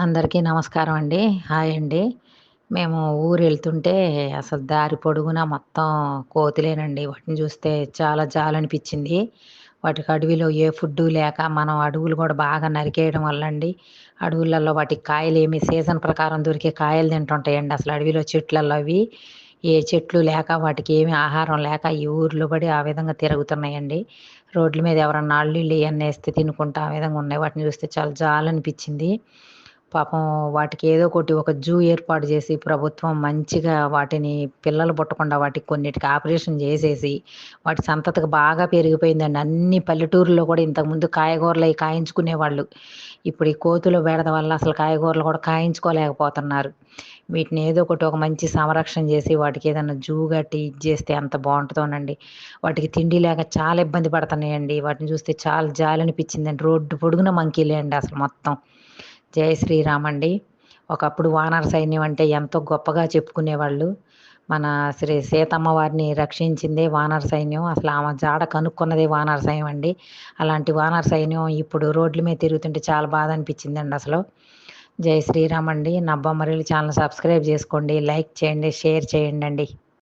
అందరికీ నమస్కారం అండి. హాయ్ అండి. మేము ఊరెళ్తుంటే అసలు దారి పొడుగునా మొత్తం కోతులేనండి. వాటిని చూస్తే చాలా జాలనిపిచ్చింది. వాటికి అడవిలో ఏ ఫుడ్డు లేక మనం అడవులు గూడా బాగా నరికేయడం వల్లండి, అడవులలో వాటికి కాయలేమి సీజన్ ప్రకారం దొరికే కాయలు తింటుంటాయండి. అసలు అడవిలో చెట్లల్లో అవి ఏ చెట్లు లేక వాటికి ఏమి ఆహారం లేక ఈ ఊర్లో పడి ఆ విధంగా తిరుగుతున్నాయండి. రోడ్ల మీద ఎవరన్నా అల్లిళ్ళు ఇయన్నీ ఏస్తే తినుకుంటా ఆ విధంగా ఉన్నాయి. వాటిని చూస్తే చాలా జాలనిపిచ్చింది. పాపం వాటికి ఏదో ఒకటి ఒక జూ ఏర్పాటు చేసి ప్రభుత్వం మంచిగా వాటిని పిల్లలు పుట్టకుండా వాటికి కొన్నిటికి ఆపరేషన్ చేసేసి వాటి సంతతికి బాగా పెరిగిపోయిందండి. అన్ని పల్లెటూరుల్లో కూడా ఇంతకుముందు కాయగూరలు అయి కాయించుకునేవాళ్ళు. ఇప్పుడు ఈ కోతుల బెడద వల్ల అసలు కాయగూరలు కూడా కాయించుకోలేకపోతున్నారు. వీటిని ఏదో ఒకటి ఒక మంచి సంరక్షణ చేసి వాటికి ఏదన్నా జూ కట్టి ఇది చేస్తే ఎంత బావుంటదోనండి. వాటికి తిండి లేక చాలా ఇబ్బంది పడుతున్నాయండి. వాటిని చూస్తే చాలా జాలనిపించిందండి. రోడ్డు పొడుగున మంకీలే అండి అసలు మొత్తం. జై శ్రీరామ్ అండి. ఒకప్పుడు వానర సైన్యం అంటే ఎంతో గొప్పగా చెప్పుకునేవాళ్ళు. మన సీతమ్మ వారిని రక్షించిందే వానర సైన్యం. అసలు ఆమె జాడ కనుక్కున్నదే వానర సైన్యం అండి. అలాంటి వానర సైన్యం ఇప్పుడు రోడ్ల మీద తిరుగుతుంటే చాలా బాధ అనిపించిందండి అసలు. జై శ్రీరామ్ అండి. నా బొమ్మరిల్లు ఛానల్ సబ్స్క్రైబ్ చేసుకోండి, లైక్ చేయండి, షేర్ చేయండండి.